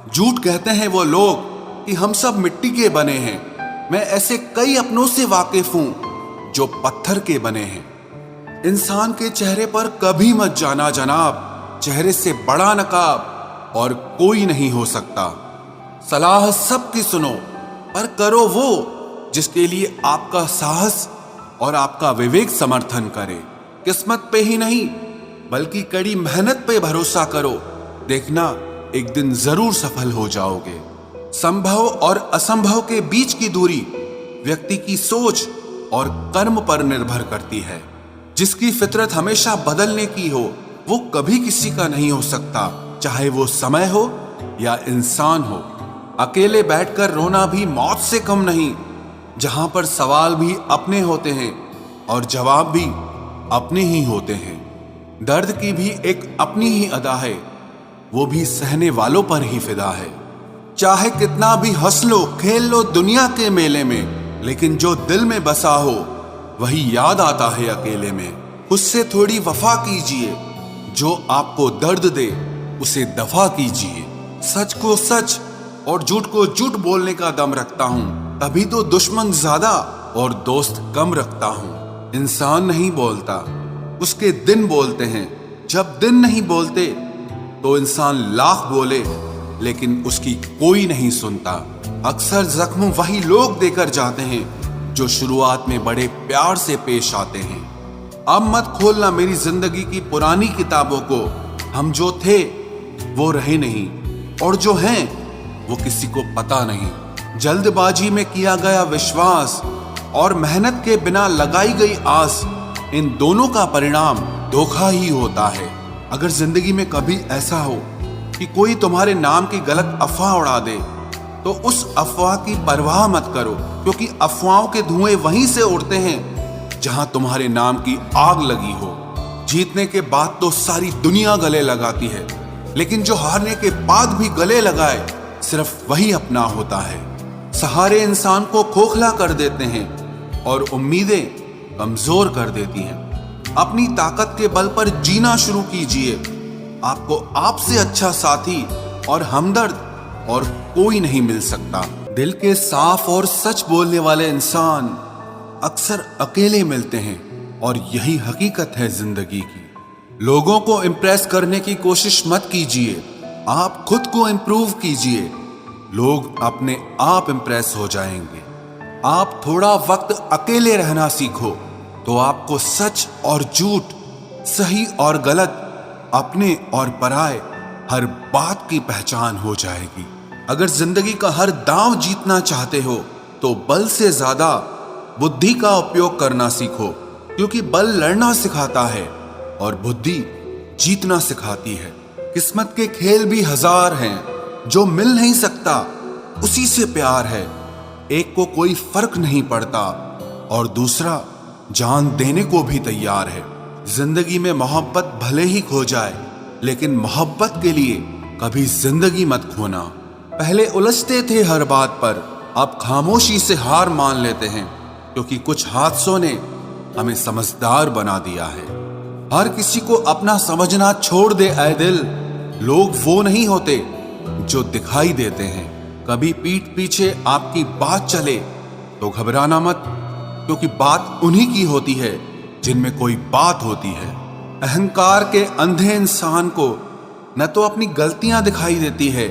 झूठ कहते हैं वो लोग कि हम सब मिट्टी के बने हैं। मैं ऐसे कई अपनों से वाकिफ हूं जो पत्थर के बने हैं। इंसान के चेहरे पर कभी मत जाना जनाब, चेहरे से बड़ा नकाब और कोई नहीं हो सकता। सलाह सबकी सुनो, पर करो वो जिसके लिए आपका साहस और आपका विवेक समर्थन करे। किस्मत पे ही नहीं बल्कि कड़ी मेहनत पे भरोसा करो, देखना एक दिन जरूर सफल हो जाओगे। संभव और असंभव के बीच की दूरी व्यक्ति की सोच और कर्म पर निर्भर करती है। जिसकी फितरत हमेशा बदलने की हो वो कभी किसी का नहीं हो सकता, चाहे वो समय हो या इंसान हो। अकेले बैठकर रोना भी मौत से कम नहीं, जहां पर सवाल भी अपने होते हैं और जवाब भी अपने ही होते हैं। दर्द की भी एक अपनी ही अदा है, वो भी सहने वालों पर ही फिदा है। चाहे कितना भी हंस लो खेल लो दुनिया के मेले में, लेकिन जो दिल में बसा हो वही याद आता है अकेले में। उससे थोड़ी वफा कीजिए, जो आपको दर्द दे उसे दफा कीजिए। सच को सच और झूठ को झूठ बोलने का दम रखता हूं, तभी तो दुश्मन ज्यादा और दोस्त कम रखता हूं। इंसान नहीं बोलता, उसके दिन बोलते हैं। जब दिन नहीं बोलते तो इंसान लाख बोले लेकिन उसकी कोई नहीं सुनता। अक्सर जख्म वही लोग देकर जाते हैं जो शुरुआत में बड़े प्यार से पेश आते हैं। अब मत खोलना मेरी जिंदगी की पुरानी किताबों को। हम जो थे वो रहे नहीं, और जो हैं वो किसी को पता नहीं। जल्दबाजी में किया गया विश्वास और मेहनत के बिना लगाई गई आस, इन दोनों का परिणाम धोखा ही होता है। अगर जिंदगी में कभी ऐसा हो कि कोई तुम्हारे नाम की गलत अफवाह उड़ा दे, तो उस अफवाह की परवाह मत करो, क्योंकि अफवाहों के धुएं वहीं से उड़ते हैं जहां तुम्हारे नाम की आग लगी हो। जीतने के बाद तो सारी दुनिया गले लगाती है, लेकिन जो हारने के बाद भी गले लगाए सिर्फ वही अपना होता है। सहारे इंसान को खोखला कर देते हैं और उम्मीदें कमजोर कर देती हैं। अपनी ताकत के बल पर जीना शुरू कीजिए। आपको आपसे अच्छा साथी और हमदर्द और कोई नहीं मिल सकता। दिल के साफ और सच बोलने वाले इंसान अक्सर अकेले मिलते हैं, और यही हकीकत है जिंदगी की। लोगों को इम्प्रेस करने की कोशिश मत कीजिए, आप खुद को इम्प्रूव कीजिए। लोग अपने आप इम्प्रेस हो जाएंगे। आप थोड़ा वक्त अकेले रहना सीखो तो आपको सच और झूठ, सही और गलत, अपने और पराये हर बात की पहचान हो जाएगी। अगर जिंदगी का हर दांव जीतना चाहते हो तो बल से ज्यादा बुद्धि का उपयोग करना सीखो, क्योंकि बल लड़ना सिखाता है और बुद्धि जीतना सिखाती है। किस्मत के खेल भी हजार हैं, जो मिल नहीं सकता उसी से प्यार है। एक को कोई फर्क नहीं पड़ता और दूसरा जान देने को भी तैयार है। जिंदगी में मोहब्बत भले ही खो जाए, लेकिन मोहब्बत के लिए कभी जिंदगी मत खोना। पहले उलझते थे हर बात पर, अब खामोशी से हार मान लेते हैं, क्योंकि कुछ हादसों ने हमें समझदार बना दिया है। हर किसी को अपना समझना छोड़ दे ऐ दिल। लोग वो नहीं होते जो दिखाई देते हैं। कभी पीठ पीछे आपकी बात चले तो घबराना मत, क्योंकि बात उन्हीं की होती है जिनमें कोई बात होती है। अहंकार के अंधे इंसान को न तो अपनी गलतियां दिखाई देती है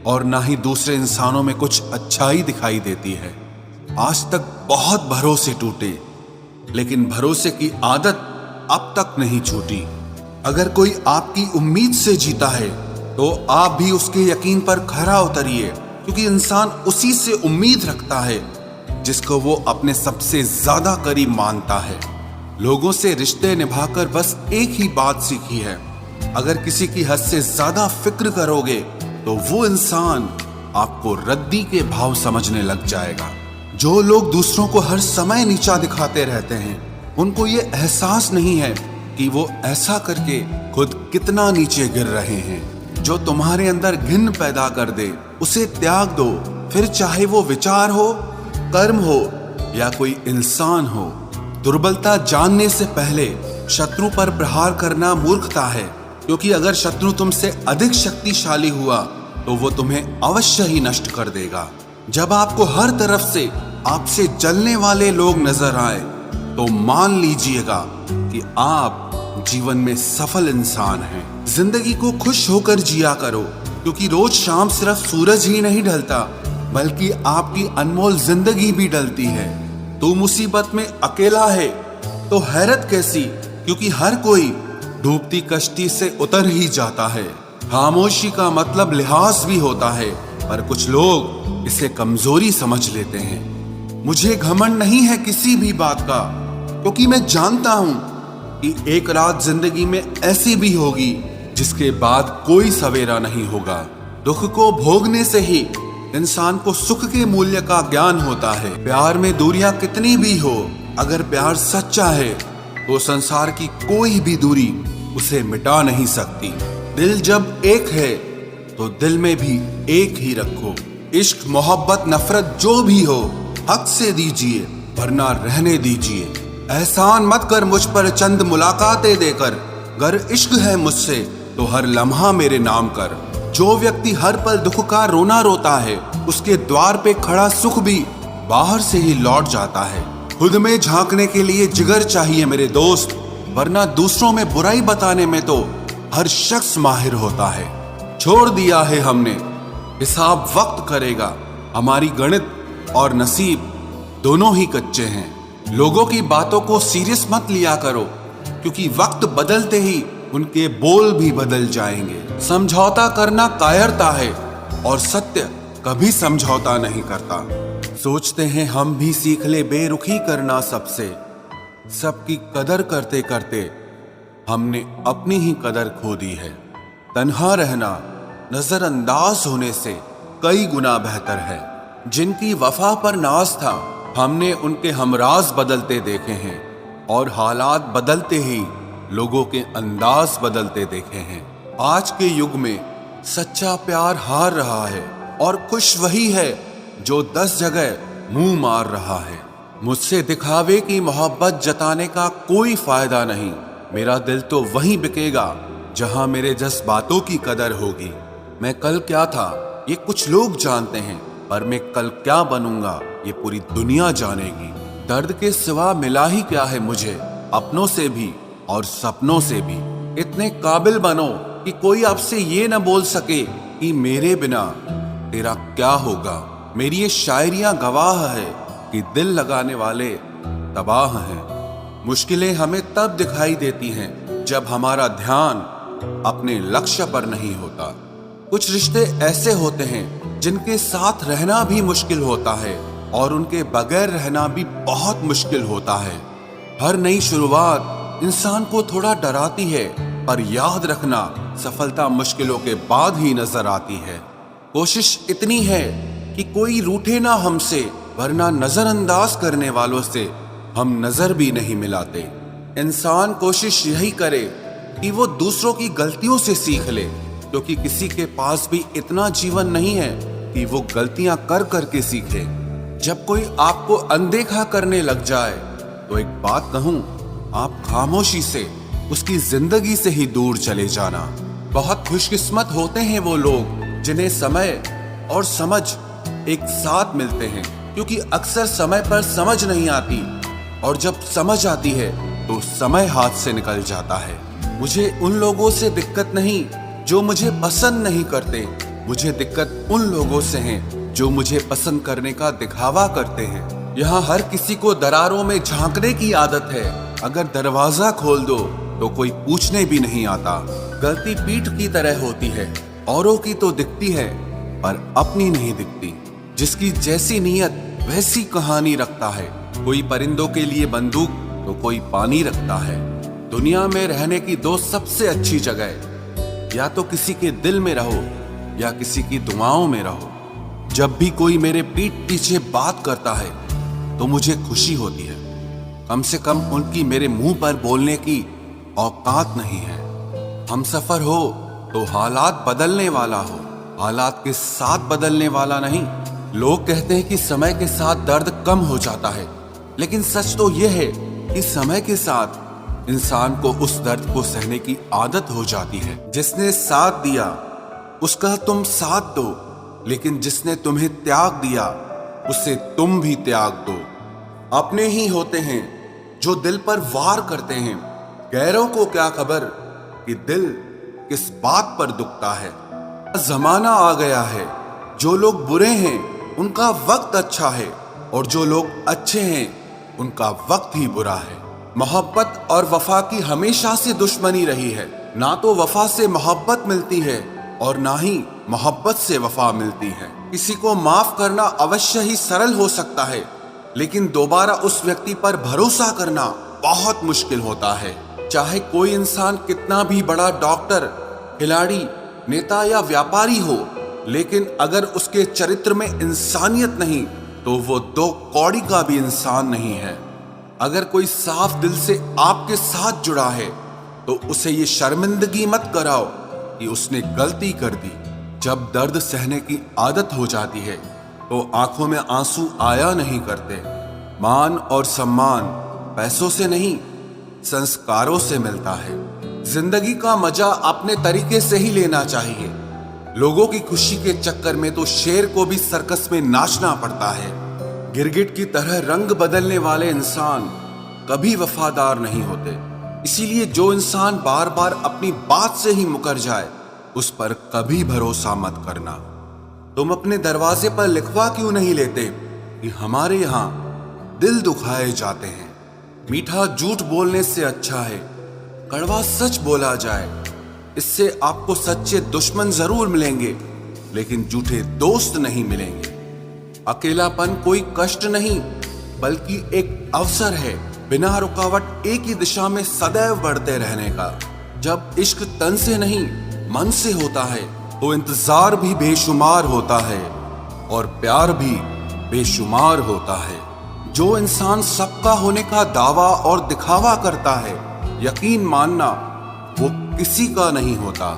और ना ही दूसरे इंसानों में कुछ अच्छाई दिखाई देती है। आज तक बहुत भरोसे टूटे, लेकिन भरोसे की आदत अब तक नहीं छूटी। अगर कोई आपकी उम्मीद से जीता है तो आप भी उसके यकीन पर खरा उतरिए, क्योंकि इंसान उसी से उम्मीद रखता है जिसको वो अपने सबसे ज्यादा करीब मानता है। लोगों से रिश्ते निभाकर बस एक ही बात सीखी है, अगर किसी की हद से ज्यादा फिक्र करोगे तो वो इंसान आपको रद्दी के भाव समझने लग जाएगा। जो लोग दूसरों को हर समय नीचा दिखाते रहते हैं, उनको ये एहसास नहीं है कि वो ऐसा करके खुद कितना नीचे गिर रहे हैं। जो तुम्हारे अंदर घिन पैदा कर दे उसे त्याग दो, फिर चाहे वो विचार हो, कर्म हो या कोई इंसान हो। दुर्बलता जानने से पहले शत्रु पर प्रहार करना मूर्खता है, क्योंकि अगर शत्रु तुमसे अधिक शक्तिशाली हुआ तो वो तुम्हें अवश्य ही नष्ट कर देगा। जब आपको हर तरफ से आपसे जलने वाले लोग नजर आए तो मान लीजिएगा कि आप जीवन में सफल इंसान हैं। जिंदगी को खुश होकर जिया करो, क्योंकि रोज शाम सिर्फ सूरज ही नहीं ढलता बल्कि आपकी अनमोल जिंदगी भी ढलती है। तू मुसीबत में अकेला है तो हैरत कैसी, क्योंकि हर कोई डूबती कश्ती से उतर ही जाता है। खामोशी का मतलब लिहाज भी होता है, पर कुछ लोग इसे कमजोरी समझ लेते हैं। मुझे घमंड नहीं है किसी भी बात का, क्योंकि मैं जानता हूं कि एक रात जिंदगी में ऐसी भी होगी जिसके बाद कोई सवेरा नहीं होगा। दुख को भोगने से ही इंसान को सुख के मूल्य का ज्ञान होता है। प्यार में दूरियां कितनी भी हो, अगर प्यार सच्चा है तो संसार की कोई भी दूरी उसे मिटा नहीं सकती। दिल जब एक है तो दिल में भी एक ही रखो। इश्क मोहब्बत नफरत जो भी हो हक से दीजिए, वरना रहने दीजिए। एहसान मत कर मुझ पर चंद मुलाकातें देकर, गर इश्क है मुझसे तो हर लम्हा मेरे नाम कर। जो व्यक्ति हर पल दुख का रोना रोता है, उसके द्वार पे खड़ा सुख भी बाहर से ही लौट जाता है। खुद में झांकने के लिए जिगर चाहिए मेरे दोस्त, वरना दूसरों में बुराई बताने में तो हर शख्स माहिर होता है। छोड़ दिया है हमने, हिसाब वक्त करेगा। हमारी गणित और नसीब दोनों ही कच्चे हैं। लोगों की बातों को सीरियस मत लिया करो, क्योंकि वक्त बदलते ही उनके बोल भी बदल जाएंगे। समझौता करना कायरता है और सत्य कभी समझौता नहीं करता। सोचते हैं हम भी सीख ले बेरुखी करना सबसे, सबकी कदर करते करते हमने अपनी ही कदर खो दी है। तन्हा रहना नजरअंदाज होने से कई गुना बेहतर है। जिनकी वफा पर नाज था, हमने उनके हमराज बदलते देखे हैं, और हालात बदलते ही लोगों के अंदाज बदलते देखे हैं। आज के युग में सच्चा प्यार हार रहा है, और खुश वही है जो 10 जगह मुंह मार रहा है। मुझसे दिखावे की मोहब्बत जताने का कोई फायदा नहीं। मेरा दिल तो वहीं बिकेगा जहां मेरे जज्बातों की कदर होगी। मैं कल क्या था ये कुछ लोग जानते हैं, पर मैं कल क्या बनूंगा ये पूरी दुनिया जानेगी। दर्द के सिवा मिला ही क्या है मुझे, अपनों से भी और सपनों से भी। इतने काबिल बनो कि कोई आपसे ये न बोल सके कि मेरे बिना तेरा क्या होगा। मेरी ये शायरियां गवाह है कि दिल लगाने वाले तबाह हैं। मुश्किलें हमें तब दिखाई देती हैं जब हमारा ध्यान अपने लक्ष्य पर नहीं होता। कुछ रिश्ते ऐसे होते हैं जिनके साथ रहना भी मुश्किल होता है, और उनके बगैर रहना भी बहुत मुश्किल होता है। हर नई शुरुआत इंसान को थोड़ा डराती है, पर याद रखना सफलता मुश्किलों के बाद ही नजर आती है। कोशिश इतनी है कि कोई रूठे ना हमसे, वरना नजरअंदाज करने वालों से हम नजर भी नहीं मिलाते। इंसान कोशिश यही करे कि वो दूसरों की गलतियों से सीख ले, क्योंकि किसी के पास भी इतना जीवन नहीं है कि वो गलतियां कर करके सीखे। जब कोई आपको अनदेखा करने लग जाए तो एक बात कहूं, आप खामोशी से उसकी जिंदगी से ही दूर चले जाना। बहुत खुशकिस्मत होते हैं वो लोग जिन्हें समय और समझ एक साथ मिलते हैं, क्योंकि अक्सर समय पर समझ नहीं आती, और जब समझ आती है तो समय हाथ से निकल जाता है। मुझे उन लोगों से दिक्कत नहीं जो मुझे पसंद नहीं करते, मुझे दिक्कत उन लोगों से है जो मुझे पसंद करने का दिखावा करते हैं। यहाँ हर किसी को दरारों में झांकने की आदत है। अगर दरवाजा खोल दो तो कोई पूछने भी नहीं आता। गलती पीठ की तरह होती है, औरों की तो दिखती है पर अपनी नहीं दिखती। जिसकी जैसी नीयत वैसी कहानी रखता है। कोई परिंदों के लिए बंदूक तो कोई पानी रखता है। दुनिया में रहने की दो सबसे अच्छी जगह, या तो किसी के दिल में रहो या किसी की दुआओं में रहो। जब भी कोई मेरे पीठ पीछे बात करता है तो मुझे खुशी होती है। कम से कम उनकी मेरे मुंह पर बोलने की औकात नहीं है। हम सफर हो तो हालात बदलने वाला हो, हालात के साथ बदलने वाला नहीं। लोग कहते हैं कि समय के साथ दर्द कम हो जाता है, लेकिन सच तो यह है कि समय के साथ इंसान को उस दर्द को सहने की आदत हो जाती है। जिसने साथ दिया उसका तुम साथ दो, लेकिन जिसने तुम्हें त्याग दिया उसे तुम भी त्याग दो। अपने ही होते हैं जो दिल पर वार करते हैं, गैरों को क्या खबर कि दिल किस बात पर दुखता है। जमाना आ गया है, जो लोग बुरे हैं उनका वक्त अच्छा है, और जो लोग अच्छे हैं उनका वक्त ही बुरा है। मोहब्बत और वफा की हमेशा से दुश्मनी रही है। ना तो वफा से मोहब्बत मिलती है और ना ही मोहब्बत से वफा मिलती है। किसी को माफ करना अवश्य ही सरल हो सकता है, लेकिन दोबारा उस व्यक्ति पर भरोसा करना बहुत मुश्किल होता है। चाहे कोई इंसान कितना भी बड़ा डॉक्टर, खिलाड़ी, नेता या व्यापारी हो, लेकिन अगर उसके चरित्र में इंसानियत नहीं तो वो दो कौड़ी का भी इंसान नहीं है। अगर कोई साफ दिल से आपके साथ जुड़ा है तो उसे ये शर्मिंदगी मत कराओ कि उसने गलती कर दी। जब दर्द सहने की आदत हो जाती है तो आंखों में आंसू आया नहीं करते। मान और सम्मान पैसों से नहीं, संस्कारों से मिलता है। जिंदगी का मजा अपने तरीके से ही लेना चाहिए। लोगों की खुशी के चक्कर में तो शेर को भी सर्कस में नाचना पड़ता है। गिरगिट की तरह रंग बदलने वाले इंसान कभी वफादार नहीं होते। इसीलिए जो इंसान बार बार अपनी बात से ही मुकर जाए उस पर कभी भरोसा मत करना। तुम अपने दरवाजे पर लिखवा क्यों नहीं लेते कि हमारे यहाँ दिल दुखाए जाते हैं। मीठा झूठ बोलने से अच्छा है कड़वा सच बोला जाए। इससे आपको सच्चे दुश्मन जरूर मिलेंगे, लेकिन झूठे दोस्त नहीं मिलेंगे। अकेलापन कोई कष्ट नहीं बल्कि एक अवसर है, बिना रुकावट एक ही दिशा में सदैव बढ़ते रहने का। जब इश्क तन से नहीं मन से होता है तो इंतजार भी बेशुमार होता है और प्यार भी बेशुमार होता है। जो इंसान सबका होने का दावा और दिखावा करता है, यकीन मानना वो किसी का नहीं होता।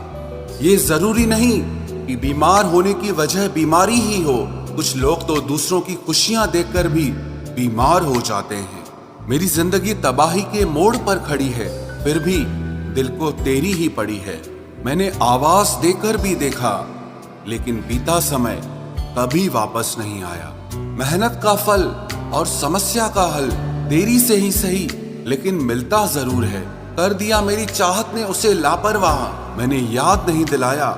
ये जरूरी नहीं कि बीमार होने की वजह बीमारी ही हो। कुछ लोग तो दूसरों की खुशियां देखकर भी बीमार हो जाते हैं। मेरी जिंदगी तबाही के मोड़ पर खड़ी है, फिर भी दिल को तेरी ही पड़ी है। मैंने आवाज देकर भी देखा, लेकिन बीता समय कभी वापस नहीं आया। मेहनत का फल और समस्या का हल देरी से ही सही, लेकिन मिलता जरूर है। कर दिया मेरी चाहत ने उसे लापरवाह, मैंने याद नहीं दिलाया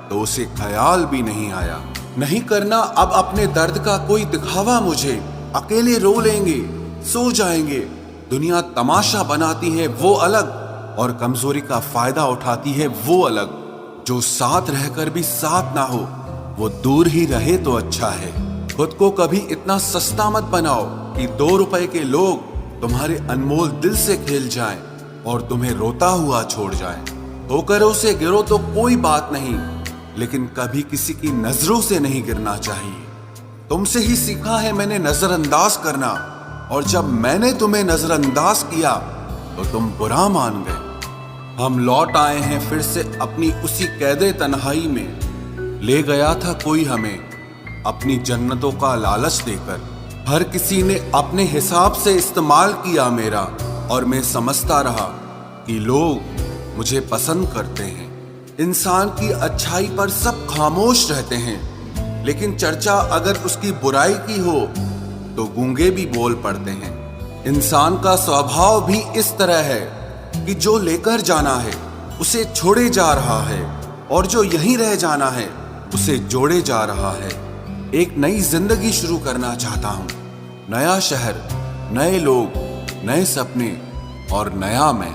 तो उसे ख्याल भी नहीं आया। नहीं करना अब अपने दर्द का कोई दिखावा मुझे। अकेले रो लेंगे, सो जाएंगे। दुनिया तमाशा बनाती है वो अलग, और कमजोरी का फायदा उठाती है वो अलग। जो साथ रहकर भी साथ ना हो वो दूर ही रहे तो अच्छा है। खुद को कभी इतना सस्ता मत बनाओ कि 2 रुपए के लोग तुम्हारे अनमोल दिल से खेल जाएं और तुम्हें रोता हुआ छोड़ जाएं। ठोकरों से गिरो तो कोई बात नहीं, लेकिन कभी किसी की नजरों से नहीं गिरना चाहिए। तुमसे ही सीखा है मैंने नजरअंदाज करना, और जब मैंने तुम्हें नजरअंदाज किया तो तुम बुरा मान गए। हम लौट आए हैं फिर से अपनी उसी कैदे तन्हाई में। ले गया था कोई हमें अपनी जन्नतों का लालच देकर। हर किसी ने अपने हिसाब से इस्तेमाल किया मेरा, और मैं समझता रहा कि लोग मुझे पसंद करते हैं। इंसान की अच्छाई पर सब खामोश रहते हैं, लेकिन चर्चा अगर उसकी बुराई की हो तो गूंगे भी बोल पड़ते हैं। इंसान का स्वभाव भी इस तरह है कि जो लेकर जाना है उसे छोड़े जा रहा है, और जो यहीं रह जाना है उसे जोड़े जा रहा है। एक नई जिंदगी शुरू करना चाहता हूँ। नया शहर, नए लोग, नए सपने और नया मैं।